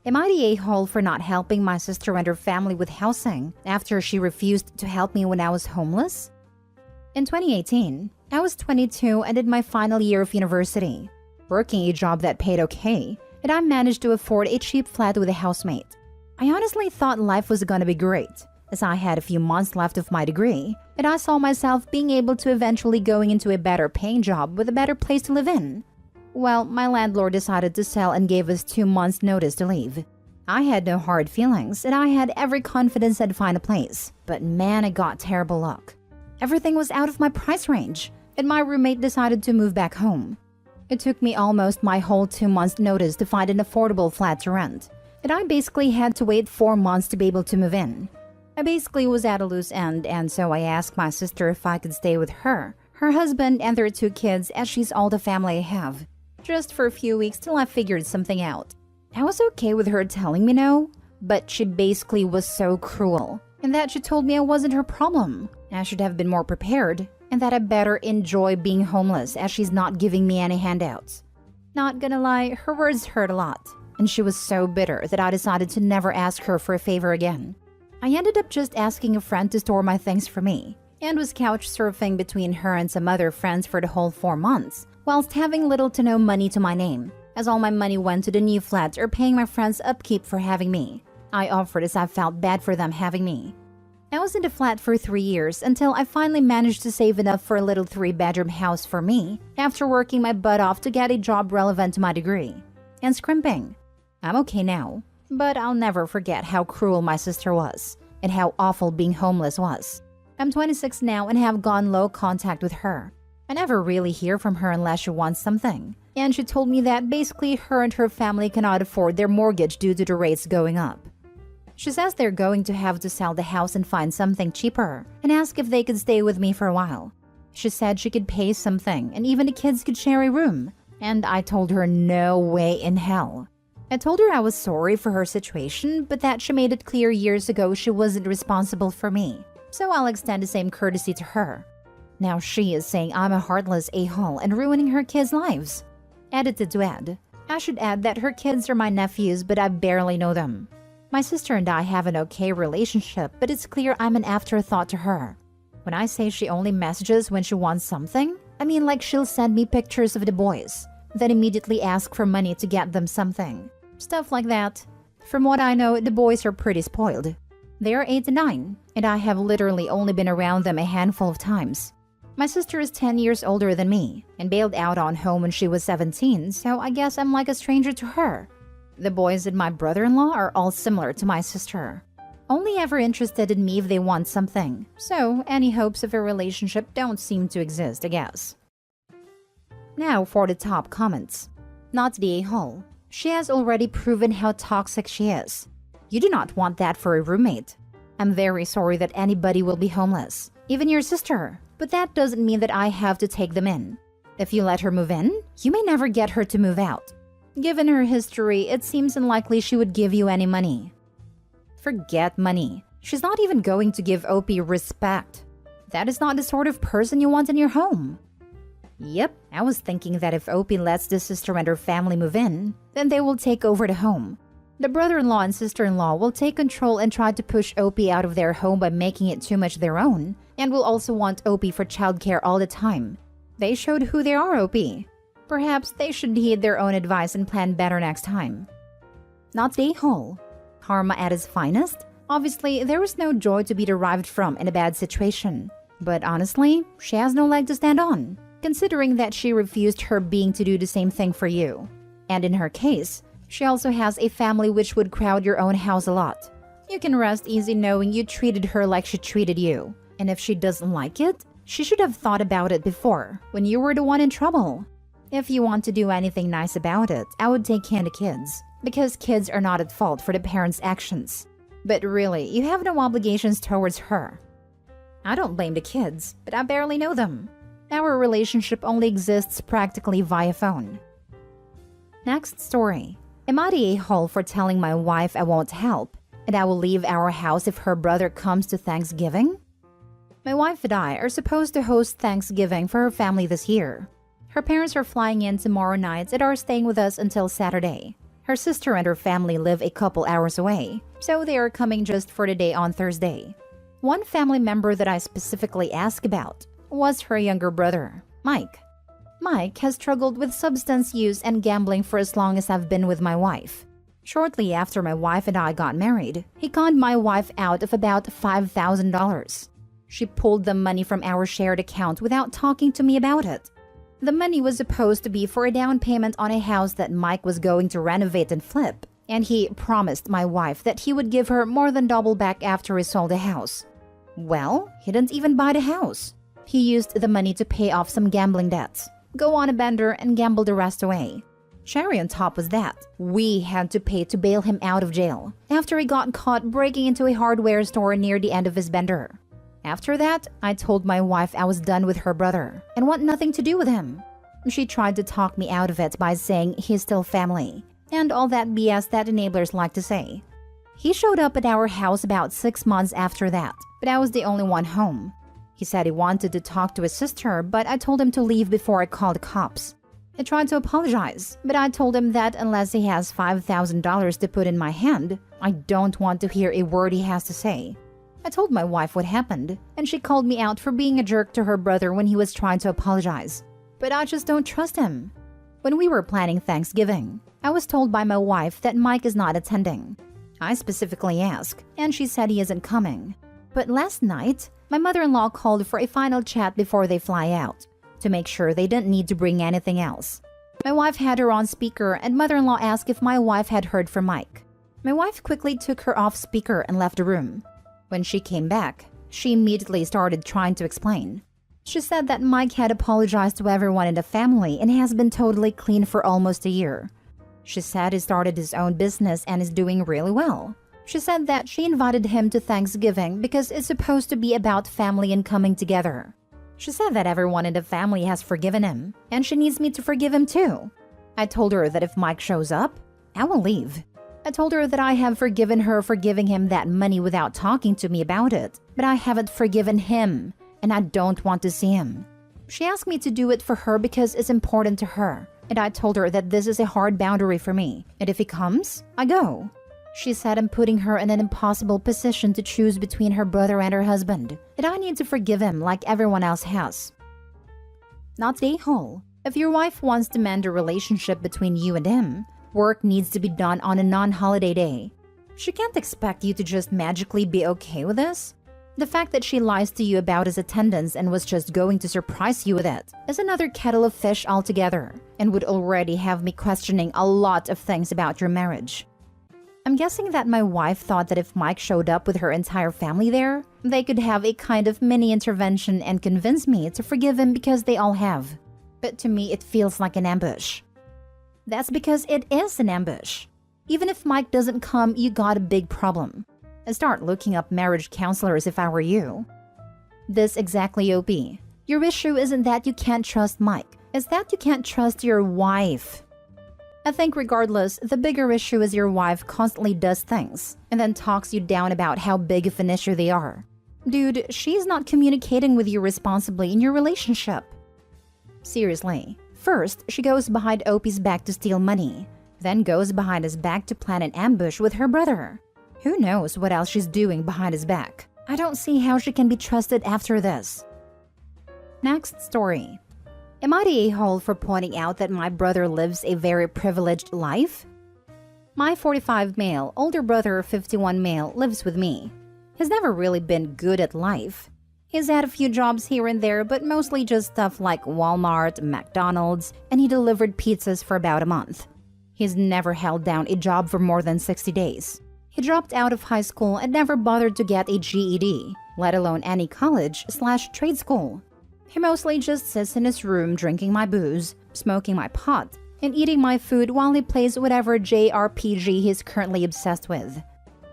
Am I the a-hole for not helping my sister and her family with housing after she refused to help me when I was homeless? In 2018, I was 22 and in my final year of university, working a job that paid okay, and I managed to afford a cheap flat with a housemate. I honestly thought life was gonna be great, as I had a few months left of my degree, and I saw myself being able to eventually going into a better paying job with a better place to live in. Well, my landlord decided to sell and gave us 2 months notice to leave. I had no hard feelings, and I had every confidence I'd find a place, but man, I got terrible luck. Everything was out of my price range, and my roommate decided to move back home. It took me almost my whole 2 months notice to find an affordable flat to rent, and I basically had to wait 4 months to be able to move in. I basically was at a loose end, and so I asked my sister if I could stay with her husband, and their 2 kids, as she's all the family I have, just for a few weeks till I figured something out. I was okay with her telling me no, but she basically was so cruel, and that she told me I wasn't her problem. I should have been more prepared, and that I better enjoy being homeless as she's not giving me any handouts. Not gonna lie, her words hurt a lot, and she was so bitter that I decided to never ask her for a favor again. I ended up just asking a friend to store my things for me, and was couch surfing between her and some other friends for the whole 4 months, whilst having little to no money to my name, as all my money went to the new flat or paying my friends' upkeep for having me. I offered as I felt bad for them having me. I was in the flat for 3 years until I finally managed to save enough for a little 3-bedroom house for me after working my butt off to get a job relevant to my degree. And scrimping. I'm okay now, but I'll never forget how cruel my sister was and how awful being homeless was. I'm 26 now and have gone low contact with her. I never really hear from her unless she wants something, and she told me that basically her and her family cannot afford their mortgage due to the rates going up. She says they're going to have to sell the house and find something cheaper, and ask if they could stay with me for a while. She said she could pay something, and even the kids could share a room, and I told her no way in hell. I told her I was sorry for her situation, but that she made it clear years ago she wasn't responsible for me, so I'll extend the same courtesy to her. Now she is saying I'm a heartless a-hole and ruining her kids' lives. Edited to add, I should add that her kids are my nephews, but I barely know them. My sister and I have an okay relationship, but it's clear I'm an afterthought to her. When I say she only messages when she wants something, I mean like she'll send me pictures of the boys, then immediately ask for money to get them something. Stuff like that. From what I know, the boys are pretty spoiled. They are 8 and 9, and I have literally only been around them a handful of times. My sister is 10 years older than me and bailed out on home when she was 17, so I guess I'm like a stranger to her. The boys and my brother-in-law are all similar to my sister. Only ever interested in me if they want something, so any hopes of a relationship don't seem to exist, I guess. Now for the top comments. Not the a-hole. She has already proven how toxic she is. You do not want that for a roommate. I'm very sorry that anybody will be homeless, even your sister, but that doesn't mean that I have to take them in. If you let her move in, you may never get her to move out. Given her history, it seems unlikely she would give you any money. Forget money. She's not even going to give Opie respect. That is not the sort of person you want in your home. Yep, I was thinking that if Opie lets the sister and her family move in, then they will take over the home. The brother-in-law and sister-in-law will take control and try to push Opie out of their home by making it too much their own, and will also want Opie for childcare all the time. They showed who they are, Opie. Perhaps they should heed their own advice and plan better next time. Not the a-hole. Karma at its finest? Obviously, there is no joy to be derived from in a bad situation. But honestly, she has no leg to stand on, considering that she refused her being to do the same thing for you. And in her case, she also has a family which would crowd your own house a lot. You can rest easy knowing you treated her like she treated you. And if she doesn't like it, she should have thought about it before, when you were the one in trouble. If you want to do anything nice about it, I would take care of the kids, because kids are not at fault for the parents' actions. But really, you have no obligations towards her. I don't blame the kids, but I barely know them. Our relationship only exists practically via phone. Next story. Am I the a-hole for telling my wife I won't help, and I will leave our house if her brother comes to Thanksgiving? My wife and I are supposed to host Thanksgiving for her family this year. Her parents are flying in tomorrow night and are staying with us until Saturday. Her sister and her family live a couple hours away, so they are coming just for the day on Thursday. One family member that I specifically asked about was her younger brother, Mike. Mike has struggled with substance use and gambling for as long as I've been with my wife. Shortly after my wife and I got married, he conned my wife out of about $5,000. She pulled the money from our shared account without talking to me about it. The money was supposed to be for a down payment on a house that Mike was going to renovate and flip, and he promised my wife that he would give her more than double back after he sold the house. Well, he didn't even buy the house. He used the money to pay off some gambling debts, go on a bender, and gamble the rest away. Cherry on top was that we had to pay to bail him out of jail after he got caught breaking into a hardware store near the end of his bender. After that, I told my wife I was done with her brother and want nothing to do with him. She tried to talk me out of it by saying he's still family and all that BS that enablers like to say. He showed up at our house about 6 months after that, but I was the only one home. He said he wanted to talk to his sister, but I told him to leave before I called the cops. He tried to apologize, but I told him that unless he has $5,000 to put in my hand, I don't want to hear a word he has to say. I told my wife what happened, and she called me out for being a jerk to her brother when he was trying to apologize. But I just don't trust him. When we were planning Thanksgiving, I was told by my wife that Mike is not attending. I specifically asked, and she said he isn't coming. But last night, my mother-in-law called for a final chat before they fly out, to make sure they didn't need to bring anything else. My wife had her on speaker, and mother-in-law asked if my wife had heard from Mike. My wife quickly took her off speaker and left the room. When she came back, she immediately started trying to explain. She said that Mike had apologized to everyone in the family and has been totally clean for almost a year. She said he started his own business and is doing really well. She said that she invited him to Thanksgiving because it's supposed to be about family and coming together. She said that everyone in the family has forgiven him, and she needs me to forgive him too. I told her that if Mike shows up, I will leave. I told her that I have forgiven her for giving him that money without talking to me about it, but I haven't forgiven him, and I don't want to see him. She asked me to do it for her because it's important to her, and I told her that this is a hard boundary for me, and if he comes, I go. She said I'm putting her in an impossible position to choose between her brother and her husband, that I need to forgive him like everyone else has. Not the a-hole. If your wife wants to mend a relationship between you and him, work needs to be done on a non-holiday day. She can't expect you to just magically be okay with this. The fact that she lies to you about his attendance and was just going to surprise you with it is another kettle of fish altogether, and would already have me questioning a lot of things about your marriage. I'm guessing that my wife thought that if Mike showed up with her entire family there, they could have a kind of mini intervention and convince me to forgive him because they all have. But to me, it feels like an ambush. That's because it is an ambush. Even if Mike doesn't come, you got a big problem. I'd start looking up marriage counselors if I were you. This exactly, OP. Your issue isn't that you can't trust Mike, it's that you can't trust your wife. I think regardless, the bigger issue is your wife constantly does things and then talks you down about how big of an issue they are. Dude, she's not communicating with you responsibly in your relationship. Seriously. First, she goes behind OP's back to steal money, then goes behind his back to plan an ambush with her brother. Who knows what else she's doing behind his back? I don't see how she can be trusted after this. Next story. Am I the a-hole for pointing out that my brother lives a very privileged life? My 45 male, older brother 51 male lives with me. He's never really been good at life. He's had a few jobs here and there, but mostly just stuff like Walmart, McDonald's, and he delivered pizzas for about a month. He's never held down a job for more than 60 days. He dropped out of high school and never bothered to get a GED, let alone any college/trade school. He mostly just sits in his room drinking my booze, smoking my pot, and eating my food while he plays whatever JRPG he's currently obsessed with.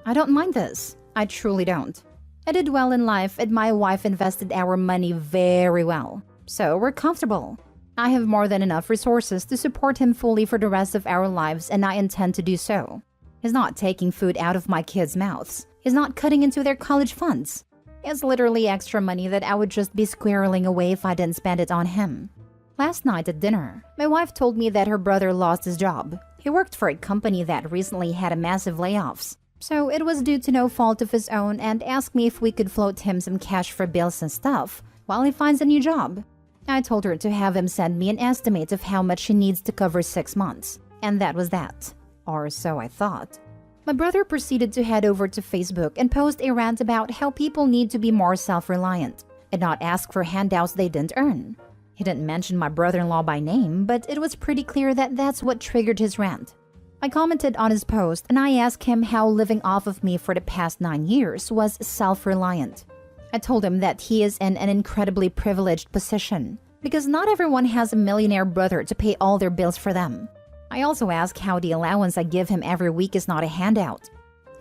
I don't mind this. I truly don't. I did well in life and my wife invested our money very well, so we're comfortable. I have more than enough resources to support him fully for the rest of our lives, and I intend to do so. He's not taking food out of my kids' mouths. He's not cutting into their college funds. It's literally extra money that I would just be squirreling away if I didn't spend it on him. Last night at dinner, my wife told me that her brother lost his job. He worked for a company that recently had a massive layoffs, so it was due to no fault of his own, and asked me if we could float him some cash for bills and stuff while he finds a new job. I told her to have him send me an estimate of how much he needs to cover 6 months, and that was that. Or so I thought. My brother proceeded to head over to Facebook and post a rant about how people need to be more self-reliant and not ask for handouts they didn't earn. He didn't mention my brother-in-law by name, but it was pretty clear that that's what triggered his rant. I commented on his post and I asked him how living off of me for the past 9 years was self-reliant. I told him that he is in an incredibly privileged position because not everyone has a millionaire brother to pay all their bills for them. I also asked how the allowance I give him every week is not a handout.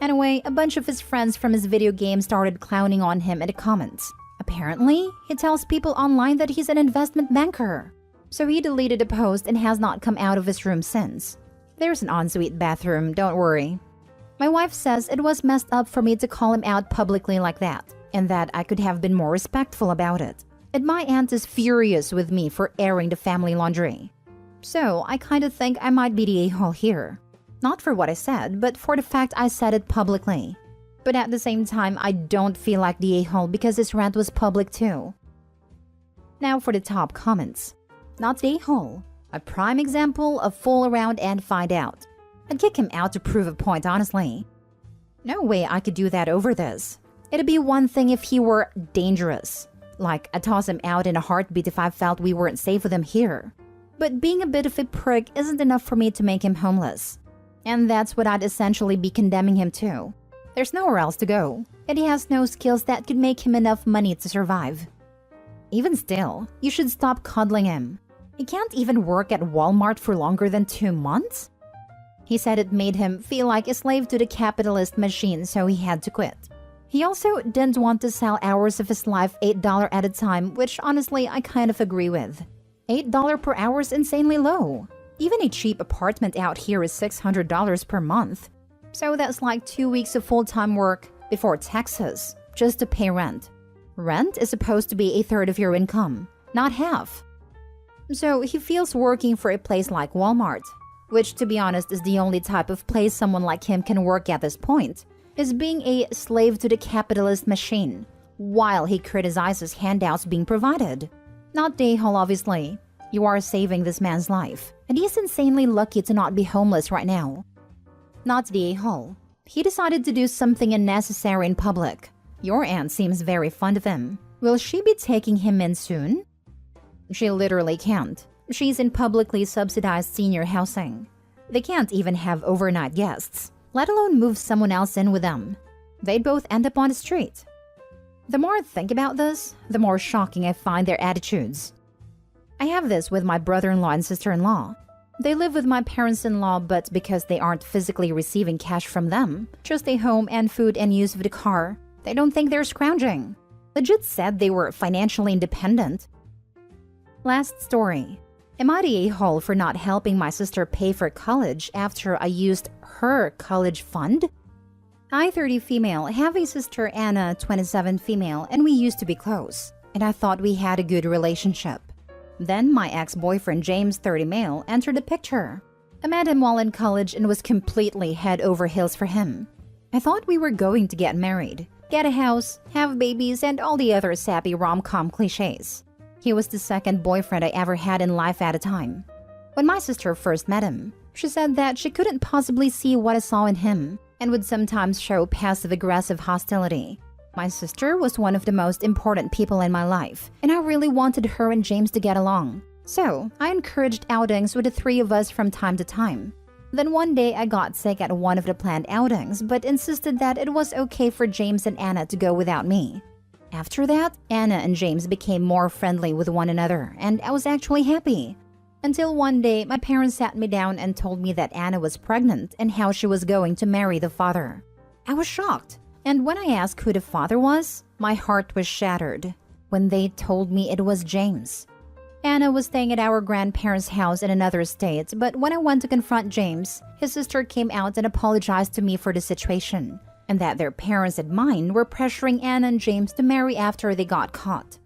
Anyway, a bunch of his friends from his video game started clowning on him in the comments. Apparently, he tells people online that he's an investment banker. So he deleted the post and has not come out of his room since. There's an ensuite bathroom, don't worry. My wife says it was messed up for me to call him out publicly like that, and that I could have been more respectful about it. And my aunt is furious with me for airing the family laundry. So I kind of think I might be the a-hole here. Not for what I said, but for the fact I said it publicly. But at the same time, I don't feel like the a-hole because this rant was public too. Now for the top comments. Not the a-hole. A prime example of fool around and find out. I'd kick him out to prove a point, honestly. No way I could do that over this. It'd be one thing if he were dangerous. Like, I'd toss him out in a heartbeat if I felt we weren't safe with him here. But being a bit of a prick isn't enough for me to make him homeless. And that's what I'd essentially be condemning him to. There's nowhere else to go, and he has no skills that could make him enough money to survive. Even still, you should stop coddling him. He can't even work at Walmart for longer than 2 months? He said it made him feel like a slave to the capitalist machine, so he had to quit. He also didn't want to sell hours of his life $8 at a time, which honestly I kind of agree with. $8 per hour is insanely low. Even a cheap apartment out here is $600 per month. So that's like 2 weeks of full-time work before taxes, just to pay rent. Rent is supposed to be a third of your income, not half. So he feels working for a place like Walmart, which to be honest is the only type of place someone like him can work at this point, is being a slave to the capitalist machine, while he criticizes handouts being provided. Not the a-hole, obviously. You are saving this man's life, and he's insanely lucky to not be homeless right now. Not the a-hole. He decided to do something unnecessary in public. Your aunt seems very fond of him. Will she be taking him in soon? She literally can't. She's in publicly subsidized senior housing. They can't even have overnight guests, let alone move someone else in with them. They'd both end up on the street. The more I think about this, the more shocking I find their attitudes. I have this with my brother-in-law and sister-in-law. They live with my parents-in-law, but because they aren't physically receiving cash from them, just a home and food and use of the car, they don't think they're scrounging. Legit said they were financially independent. Last story. Am I the a-hole for not helping my sister pay for college after I used her college fund? I, 30 female, have a sister Anna, 27 female, and we used to be close, and I thought we had a good relationship. Then my ex-boyfriend James, 30 male, entered the picture. I met him while in college and was completely head over heels for him. I thought we were going to get married, get a house, have babies, and all the other sappy rom-com cliches. He was the second boyfriend I ever had in life at a time. When my sister first met him, she said that she couldn't possibly see what I saw in him and would sometimes show passive-aggressive hostility. My sister was one of the most important people in my life, and I really wanted her and James to get along. So, I encouraged outings with the three of us from time to time. Then one day I got sick at one of the planned outings, but insisted that it was okay for James and Anna to go without me. After that, Anna and James became more friendly with one another, and I was actually happy. Until one day, my parents sat me down and told me that Anna was pregnant and how she was going to marry the father. I was shocked, and when I asked who the father was, my heart was shattered when they told me it was James. Anna was staying at our grandparents' house in another state, but when I went to confront James, his sister came out and apologized to me for the situation, and that their parents and mine were pressuring Anna and James to marry after they got caught.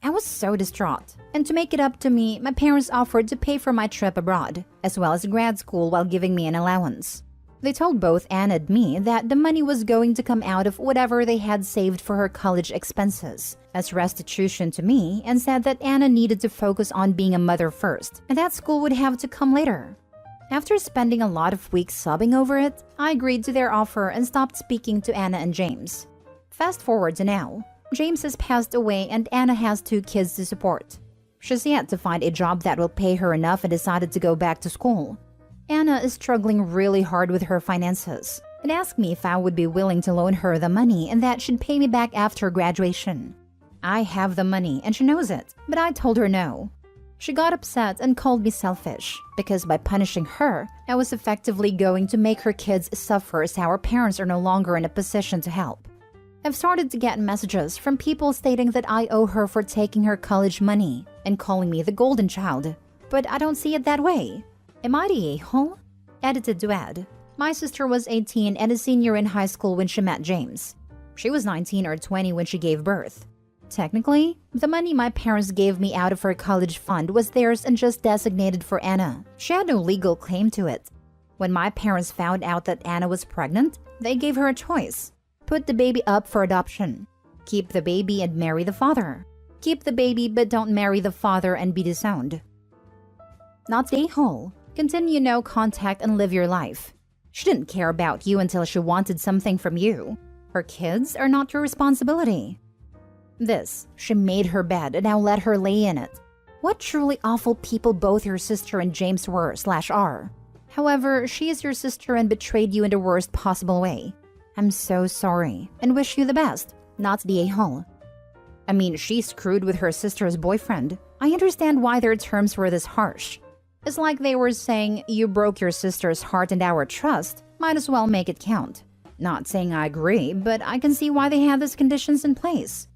I was so distraught, And to make it up to me, my parents offered to pay for my trip abroad, as well as grad school while giving me an allowance. They told both Anna and me that the money was going to come out of whatever they had saved for her college expenses as restitution to me, and said that Anna needed to focus on being a mother first, and that school would have to come later. After spending a lot of weeks sobbing over it, I agreed to their offer and stopped speaking to Anna and James. Fast forward to now. James has passed away and Anna has 2 kids to support. She's yet to find a job that will pay her enough and decided to go back to school. Anna is struggling really hard with her finances and asked me if I would be willing to loan her the money and that she'd pay me back after graduation. I have the money and she knows it, but I told her no. She got upset and called me selfish because by punishing her, I was effectively going to make her kids suffer as our parents are no longer in a position to help. I've started to get messages from people stating that I owe her for taking her college money and calling me the golden child, but I don't see it that way. Am I the a-hole? Edited to add, my sister was 18 and a senior in high school when she met James. She was 19 or 20 when she gave birth. Technically, the money my parents gave me out of her college fund was theirs and just designated for Anna. She had no legal claim to it. When my parents found out that Anna was pregnant, they gave her a choice. Put the baby up for adoption. Keep the baby and marry the father. Keep the baby but don't marry the father and be disowned. Not the a-hole. Continue no contact and live your life. She didn't care about you until she wanted something from you. Her kids are not your responsibility. This, she made her bed and now let her lay in it. What truly awful people both your sister and James were/are. However, she is your sister and betrayed you in the worst possible way. I'm so sorry and wish you the best, not the a-hole. I mean, she screwed with her sister's boyfriend. I understand why their terms were this harsh. It's like they were saying, you broke your sister's heart and our trust, might as well make it count. Not saying I agree, but I can see why they had these conditions in place.